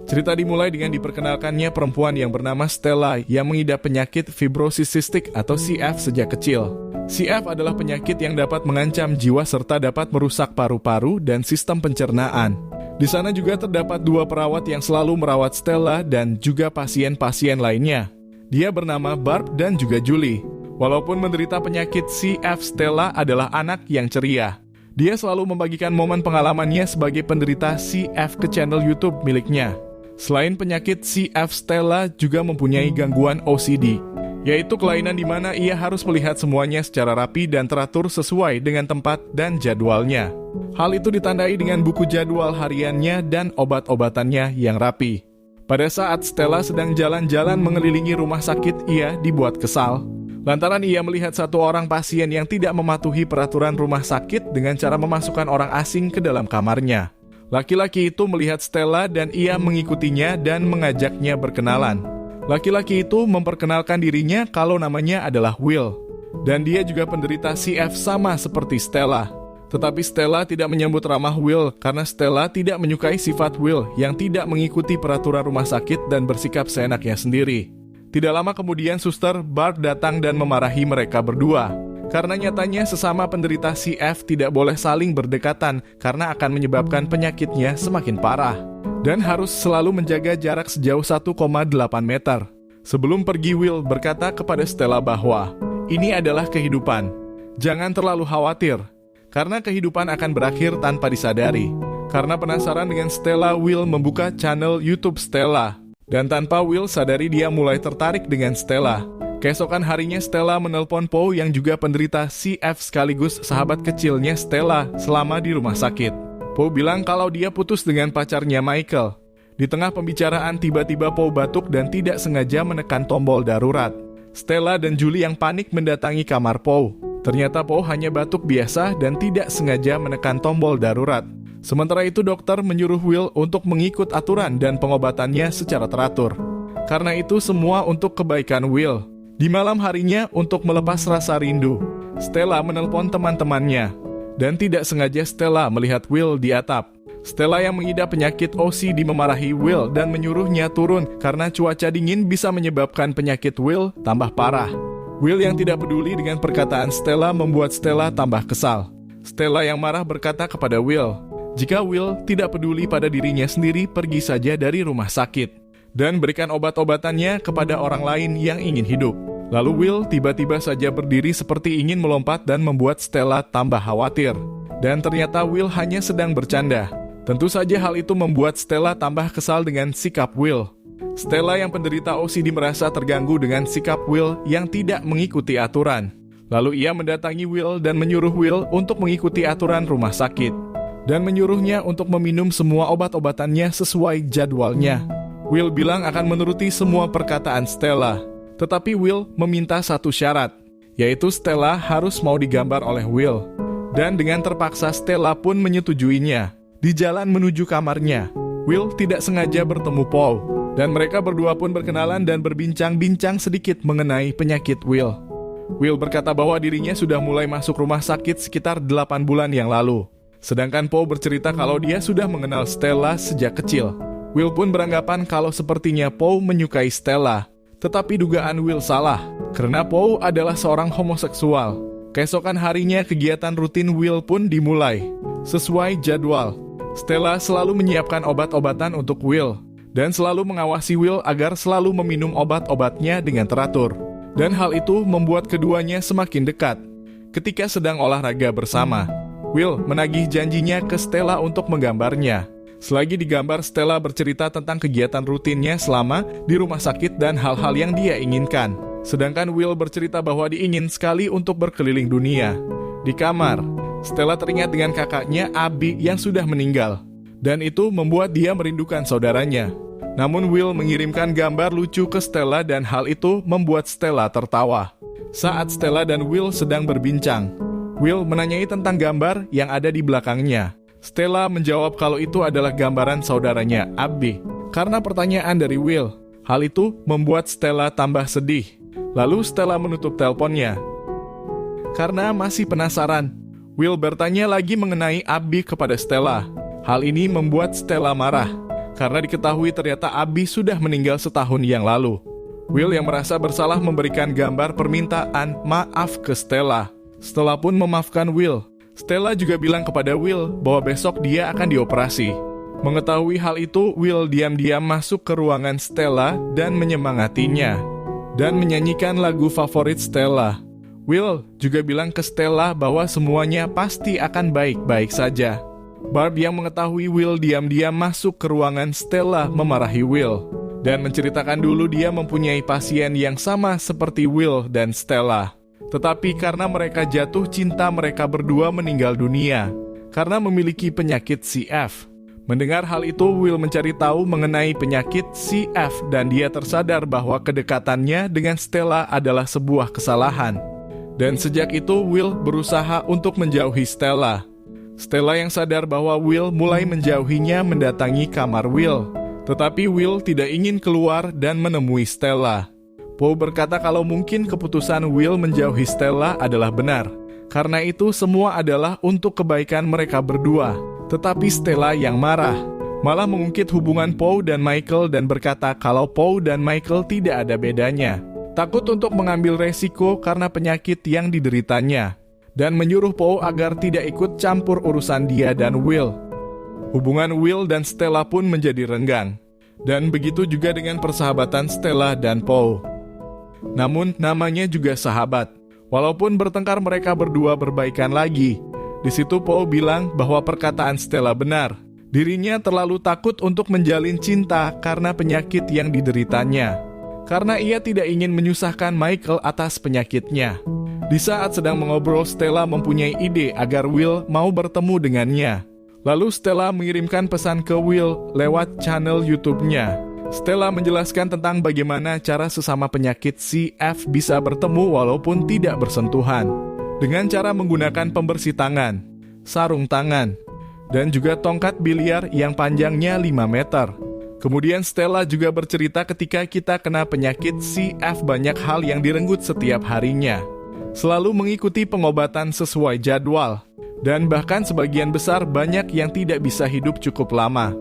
Cerita dimulai dengan diperkenalkannya perempuan yang bernama Stella yang mengidap penyakit fibrosis sistik atau CF sejak kecil. CF adalah penyakit yang dapat mengancam jiwa serta dapat merusak paru-paru dan sistem pencernaan. Di sana juga terdapat 2 perawat yang selalu merawat Stella dan juga pasien-pasien lainnya. Dia bernama Barb dan juga Julie. Walaupun menderita penyakit CF, Stella adalah anak yang ceria. Dia selalu membagikan momen pengalamannya sebagai penderita CF ke channel YouTube miliknya. Selain penyakit CF, Stella juga mempunyai gangguan OCD, yaitu kelainan di mana ia harus melihat semuanya secara rapi dan teratur sesuai dengan tempat dan jadwalnya. Hal itu ditandai dengan buku jadwal hariannya dan obat-obatannya yang rapi. Pada saat Stella sedang jalan-jalan mengelilingi rumah sakit, ia dibuat kesal lantaran ia melihat satu orang pasien yang tidak mematuhi peraturan rumah sakit dengan cara memasukkan orang asing ke dalam kamarnya. Laki-laki itu melihat Stella dan ia mengikutinya dan mengajaknya berkenalan. Laki-laki itu memperkenalkan dirinya kalau namanya adalah Will, dan dia juga penderita CF sama seperti Stella. Tetapi Stella tidak menyambut ramah Will karena Stella tidak menyukai sifat Will yang tidak mengikuti peraturan rumah sakit dan bersikap seenaknya sendiri. Tidak lama kemudian suster Barb datang dan memarahi mereka berdua. Karena nyatanya sesama penderita CF tidak boleh saling berdekatan karena akan menyebabkan penyakitnya semakin parah. Dan harus selalu menjaga jarak sejauh 1,8 meter. Sebelum pergi, Will berkata kepada Stella bahwa ini adalah kehidupan. Jangan terlalu khawatir, karena kehidupan akan berakhir tanpa disadari. Karena penasaran dengan Stella, Will membuka channel YouTube Stella. Dan tanpa Will sadari dia mulai tertarik dengan Stella. Keesokan harinya Stella menelpon Poe yang juga penderita CF sekaligus sahabat kecilnya Stella selama di rumah sakit. Poe bilang kalau dia putus dengan pacarnya Michael. Di tengah pembicaraan tiba-tiba Poe batuk dan tidak sengaja menekan tombol darurat. Stella dan Julie yang panik mendatangi kamar Poe. Ternyata Poe hanya batuk biasa dan tidak sengaja menekan tombol darurat. Sementara itu dokter menyuruh Will untuk mengikut aturan dan pengobatannya secara teratur. Karena itu semua untuk kebaikan Will. Di malam harinya untuk melepas rasa rindu, Stella menelpon teman-temannya. Dan tidak sengaja Stella melihat Will di atap. Stella yang mengidap penyakit OCD memarahi Will dan menyuruhnya turun karena cuaca dingin bisa menyebabkan penyakit Will tambah parah. Will yang tidak peduli dengan perkataan Stella membuat Stella tambah kesal. Stella yang marah berkata kepada Will, jika Will tidak peduli pada dirinya sendiri, pergi saja dari rumah sakit dan berikan obat-obatannya kepada orang lain yang ingin hidup. Lalu Will tiba-tiba saja berdiri seperti ingin melompat dan membuat Stella tambah khawatir. Dan ternyata Will hanya sedang bercanda. Tentu saja hal itu membuat Stella tambah kesal dengan sikap Will. Stella yang penderita OCD merasa terganggu dengan sikap Will yang tidak mengikuti aturan. Lalu ia mendatangi Will dan menyuruh Will untuk mengikuti aturan rumah sakit. Dan menyuruhnya untuk meminum semua obat-obatannya sesuai jadwalnya. Will bilang akan menuruti semua perkataan Stella. Tetapi Will meminta satu syarat, yaitu Stella harus mau digambar oleh Will. Dan dengan terpaksa Stella pun menyetujuinya. Di jalan menuju kamarnya, Will tidak sengaja bertemu Paul. Dan mereka berdua pun berkenalan dan berbincang-bincang sedikit mengenai penyakit Will. Will berkata bahwa dirinya sudah mulai masuk rumah sakit sekitar 8 bulan yang lalu. Sedangkan Paul bercerita kalau dia sudah mengenal Stella sejak kecil. Will pun beranggapan kalau sepertinya Paul menyukai Stella. Tetapi dugaan Will salah, karena Paul adalah seorang homoseksual. Keesokan harinya kegiatan rutin Will pun dimulai. Sesuai jadwal, Stella selalu menyiapkan obat-obatan untuk Will. Dan selalu mengawasi Will agar selalu meminum obat-obatnya dengan teratur. Dan hal itu membuat keduanya semakin dekat. Ketika sedang olahraga bersama, Will menagih janjinya ke Stella untuk menggambarnya. Selagi digambar, Stella bercerita tentang kegiatan rutinnya selama di rumah sakit dan hal-hal yang dia inginkan. Sedangkan Will bercerita bahwa diingin sekali untuk berkeliling dunia. Di kamar, Stella teringat dengan kakaknya Abby yang sudah meninggal. Dan itu membuat dia merindukan saudaranya. Namun Will mengirimkan gambar lucu ke Stella dan hal itu membuat Stella tertawa. Saat Stella dan Will sedang berbincang, Will menanyai tentang gambar yang ada di belakangnya. Stella menjawab kalau itu adalah gambaran saudaranya, Abby. Karena pertanyaan dari Will, hal itu membuat Stella tambah sedih. Lalu Stella menutup teleponnya. Karena masih penasaran, Will bertanya lagi mengenai Abby kepada Stella. Hal ini membuat Stella marah, karena diketahui ternyata Abby sudah meninggal setahun yang lalu. Will yang merasa bersalah memberikan gambar permintaan maaf ke Stella. Stella pun memaafkan Will. Stella juga bilang kepada Will bahwa besok dia akan dioperasi. Mengetahui hal itu, Will diam-diam masuk ke ruangan Stella dan menyemangatinya, dan menyanyikan lagu favorit Stella. Will juga bilang ke Stella bahwa semuanya pasti akan baik-baik saja. Barb yang mengetahui Will diam-diam masuk ke ruangan Stella memarahi Will, dan menceritakan dulu dia mempunyai pasien yang sama seperti Will dan Stella. Tetapi karena mereka jatuh cinta, mereka berdua meninggal dunia karena memiliki penyakit CF. Mendengar hal itu, Will mencari tahu mengenai penyakit CF dan dia tersadar bahwa kedekatannya dengan Stella adalah sebuah kesalahan. Dan sejak itu, Will berusaha untuk menjauhi Stella. Stella yang sadar bahwa Will mulai menjauhinya mendatangi kamar Will. Tetapi Will tidak ingin keluar dan menemui Stella. Poe berkata kalau mungkin keputusan Will menjauhi Stella adalah benar. Karena itu semua adalah untuk kebaikan mereka berdua. Tetapi Stella yang marah, malah mengungkit hubungan Poe dan Michael dan berkata kalau Poe dan Michael tidak ada bedanya. Takut untuk mengambil resiko karena penyakit yang dideritanya. Dan menyuruh Poe agar tidak ikut campur urusan dia dan Will. Hubungan Will dan Stella pun menjadi renggang. Dan begitu juga dengan persahabatan Stella dan Poe. Namun namanya juga sahabat. Walaupun bertengkar mereka berdua berbaikan lagi. Di situ Poe bilang bahwa perkataan Stella benar. Dirinya terlalu takut untuk menjalin cinta karena penyakit yang dideritanya. Karena ia tidak ingin menyusahkan Michael atas penyakitnya. Di saat sedang mengobrol, Stella mempunyai ide agar Will mau bertemu dengannya. Lalu Stella mengirimkan pesan ke Will lewat channel YouTube-nya. Stella menjelaskan tentang bagaimana cara sesama penyakit CF bisa bertemu walaupun tidak bersentuhan. Dengan cara menggunakan pembersih tangan, sarung tangan, dan juga tongkat biliar yang panjangnya 5 meter. Kemudian Stella juga bercerita ketika kita kena penyakit CF banyak hal yang direnggut setiap harinya. Selalu mengikuti pengobatan sesuai jadwal. Dan bahkan sebagian besar banyak yang tidak bisa hidup cukup lama.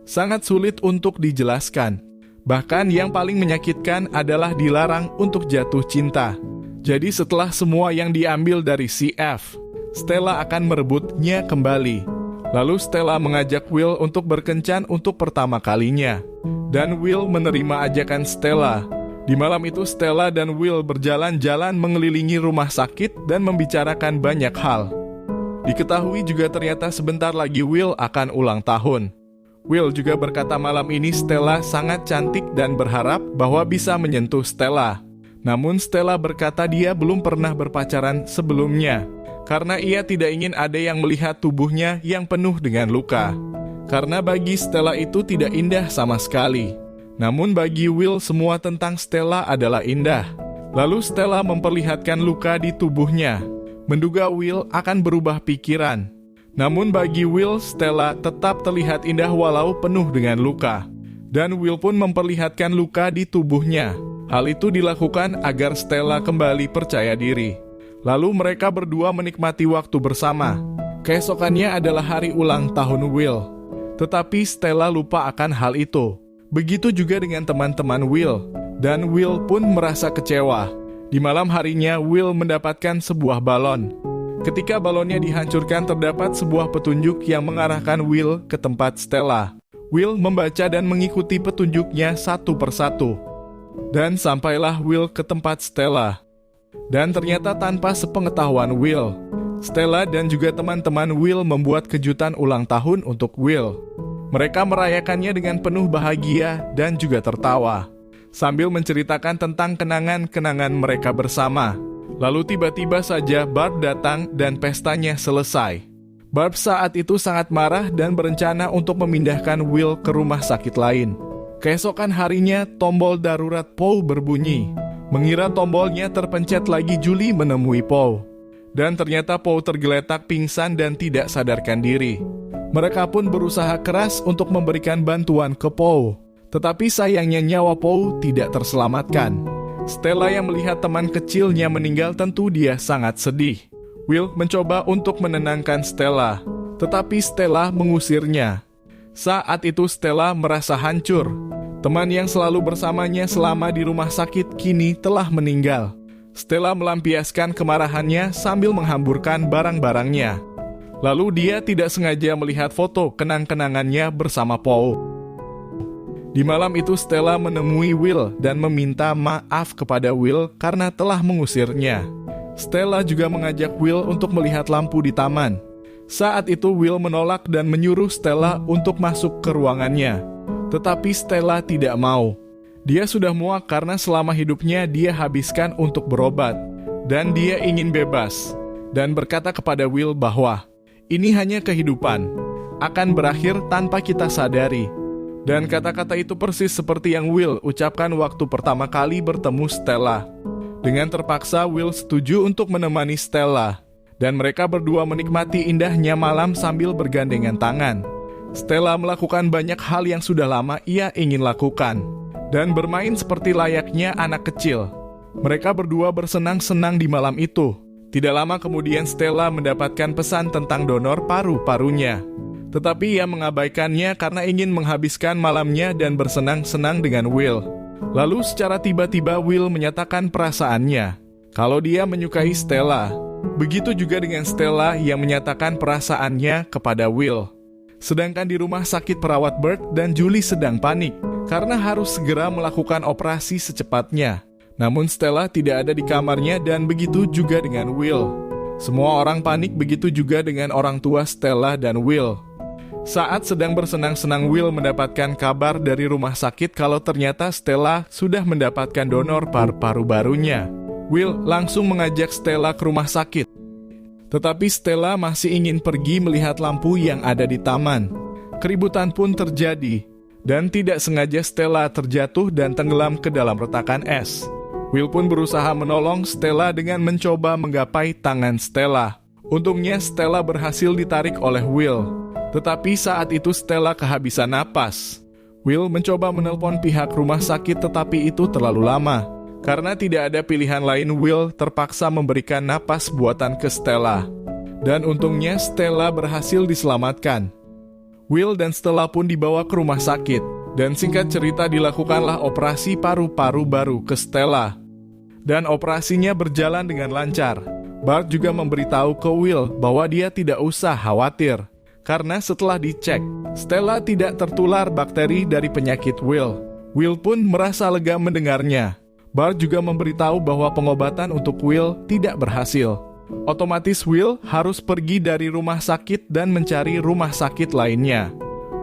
Sangat sulit untuk dijelaskan. Bahkan yang paling menyakitkan adalah dilarang untuk jatuh cinta. Jadi setelah semua yang diambil dari CF, Stella akan merebutnya kembali. Lalu Stella mengajak Will untuk berkencan untuk pertama kalinya. Dan Will menerima ajakan Stella. Di malam itu Stella dan Will berjalan-jalan mengelilingi rumah sakit dan membicarakan banyak hal. Diketahui juga ternyata sebentar lagi Will akan ulang tahun. Will juga berkata malam ini Stella sangat cantik dan berharap bahwa bisa menyentuh Stella. Namun Stella berkata dia belum pernah berpacaran sebelumnya, karena ia tidak ingin ada yang melihat tubuhnya yang penuh dengan luka. Karena bagi Stella itu tidak indah sama sekali. Namun bagi Will semua tentang Stella adalah indah. Lalu Stella memperlihatkan luka di tubuhnya. Menduga Will akan berubah pikiran. Namun bagi Will, Stella tetap terlihat indah walau penuh dengan luka. Dan Will pun memperlihatkan luka di tubuhnya. Hal itu dilakukan agar Stella kembali percaya diri. Lalu mereka berdua menikmati waktu bersama. Keesokannya adalah hari ulang tahun Will. Tetapi Stella lupa akan hal itu. Begitu juga dengan teman-teman Will. Dan Will pun merasa kecewa. Di malam harinya, Will mendapatkan sebuah balon. Ketika balonnya dihancurkan, terdapat sebuah petunjuk yang mengarahkan Will ke tempat Stella. Will membaca dan mengikuti petunjuknya satu persatu. Dan sampailah Will ke tempat Stella. Dan ternyata tanpa sepengetahuan Will, Stella dan juga teman-teman Will membuat kejutan ulang tahun untuk Will. Mereka merayakannya dengan penuh bahagia dan juga tertawa, sambil menceritakan tentang kenangan-kenangan mereka bersama. Lalu tiba-tiba saja Barb datang dan pestanya selesai. Barb saat itu sangat marah dan berencana untuk memindahkan Will ke rumah sakit lain. Keesokan harinya, tombol darurat Poe berbunyi. Mengira tombolnya terpencet lagi, Julie menemui Poe. Dan ternyata Poe tergeletak pingsan dan tidak sadarkan diri. Mereka pun berusaha keras untuk memberikan bantuan ke Poe. Tetapi sayangnya nyawa Poe tidak terselamatkan. Stella yang melihat teman kecilnya meninggal tentu dia sangat sedih. Will mencoba untuk menenangkan Stella. tetapi Stella mengusirnya. Saat itu Stella merasa hancur. Teman yang selalu bersamanya selama di rumah sakit kini telah meninggal. Stella melampiaskan kemarahannya sambil menghamburkan barang-barangnya. Lalu dia tidak sengaja melihat foto kenang-kenangannya bersama Paul. Di malam itu Stella menemui Will dan meminta maaf kepada Will karena telah mengusirnya. Stella juga mengajak Will untuk melihat lampu di taman. Saat itu Will menolak dan menyuruh Stella untuk masuk ke ruangannya. Tetapi Stella tidak mau. Dia sudah muak karena selama hidupnya dia habiskan untuk berobat. Dan dia ingin bebas. Dan berkata kepada Will bahwa ini hanya kehidupan, akan berakhir tanpa kita sadari. Dan kata-kata itu persis seperti yang Will ucapkan waktu pertama kali bertemu Stella. Dengan terpaksa Will setuju untuk menemani Stella. Dan mereka berdua menikmati indahnya malam sambil bergandengan tangan. Stella melakukan banyak hal yang sudah lama ia ingin lakukan. Dan bermain seperti layaknya anak kecil. Mereka berdua bersenang-senang di malam itu. Tidak lama kemudian Stella mendapatkan pesan tentang donor paru-parunya. Tetapi ia mengabaikannya karena ingin menghabiskan malamnya dan bersenang-senang dengan Will. Lalu secara tiba-tiba Will menyatakan perasaannya, kalau dia menyukai Stella. Begitu juga dengan Stella yang menyatakan perasaannya kepada Will. Sedangkan di rumah sakit perawat Bert dan Julie sedang panik karena harus segera melakukan operasi secepatnya. Namun Stella tidak ada di kamarnya dan begitu juga dengan Will. Semua orang panik, begitu juga dengan orang tua Stella dan Will. Saat sedang bersenang-senang Will mendapatkan kabar dari rumah sakit kalau ternyata Stella sudah mendapatkan donor paru-paru barunya. Will langsung mengajak Stella ke rumah sakit. Tetapi Stella masih ingin pergi melihat lampu yang ada di taman. Keributan pun terjadi. Dan tidak sengaja Stella terjatuh dan tenggelam ke dalam retakan es. Will pun berusaha menolong Stella dengan mencoba menggapai tangan Stella. Untungnya Stella berhasil ditarik oleh Will. Tetapi saat itu Stella kehabisan napas. Will mencoba menelpon pihak rumah sakit tetapi itu terlalu lama. Karena tidak ada pilihan lain, Will terpaksa memberikan napas buatan ke Stella. Dan untungnya Stella berhasil diselamatkan. Will dan Stella pun dibawa ke rumah sakit, dan singkat cerita dilakukanlah operasi paru-paru baru ke Stella. Dan operasinya berjalan dengan lancar. Bart juga memberitahu ke Will bahwa dia tidak usah khawatir, karena setelah dicek, Stella tidak tertular bakteri dari penyakit Will. Will pun merasa lega mendengarnya. Bart juga memberitahu bahwa pengobatan untuk Will tidak berhasil. Otomatis Will harus pergi dari rumah sakit dan mencari rumah sakit lainnya.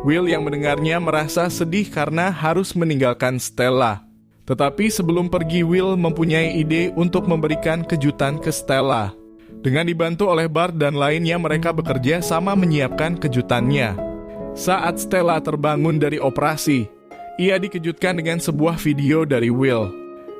Will yang mendengarnya merasa sedih karena harus meninggalkan Stella. Tetapi sebelum pergi, Will mempunyai ide untuk memberikan kejutan ke Stella. Dengan dibantu oleh Bart dan lainnya, mereka bekerja sama menyiapkan kejutannya. Saat Stella terbangun dari operasi, ia dikejutkan dengan sebuah video dari Will.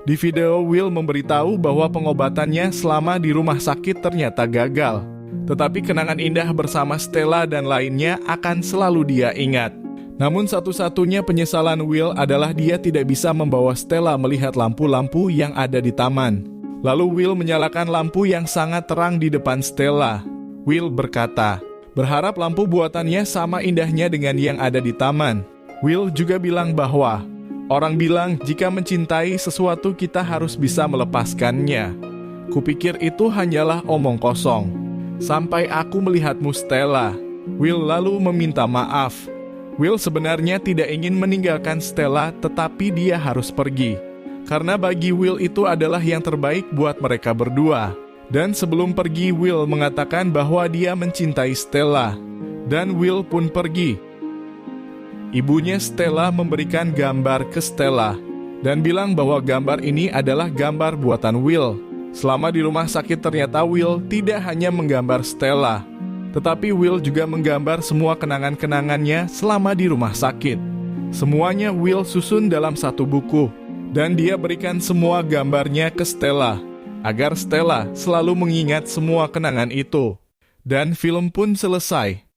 Di video, Will memberitahu bahwa pengobatannya selama di rumah sakit ternyata gagal. Tetapi kenangan indah bersama Stella dan lainnya akan selalu dia ingat. Namun satu-satunya penyesalan Will adalah dia tidak bisa membawa Stella melihat lampu-lampu yang ada di taman. Lalu Will menyalakan lampu yang sangat terang di depan Stella. Will berkata, berharap lampu buatannya sama indahnya dengan yang ada di taman. Will juga bilang bahwa orang bilang jika mencintai sesuatu kita harus bisa melepaskannya. Kupikir itu hanyalah omong kosong. Sampai aku melihatmu Stella. Will lalu meminta maaf. Will sebenarnya tidak ingin meninggalkan Stella, tetapi dia harus pergi. Karena bagi Will itu adalah yang terbaik buat mereka berdua. Dan sebelum pergi, Will mengatakan bahwa dia mencintai Stella. Dan Will pun pergi. Ibunya Stella memberikan gambar ke Stella dan bilang bahwa gambar ini adalah gambar buatan Will. Selama di rumah sakit ternyata Will tidak hanya menggambar Stella, tetapi Will juga menggambar semua kenangan-kenangannya selama di rumah sakit. Semuanya Will susun dalam satu buku, dan dia berikan semua gambarnya ke Stella, agar Stella selalu mengingat semua kenangan itu. Dan film pun selesai.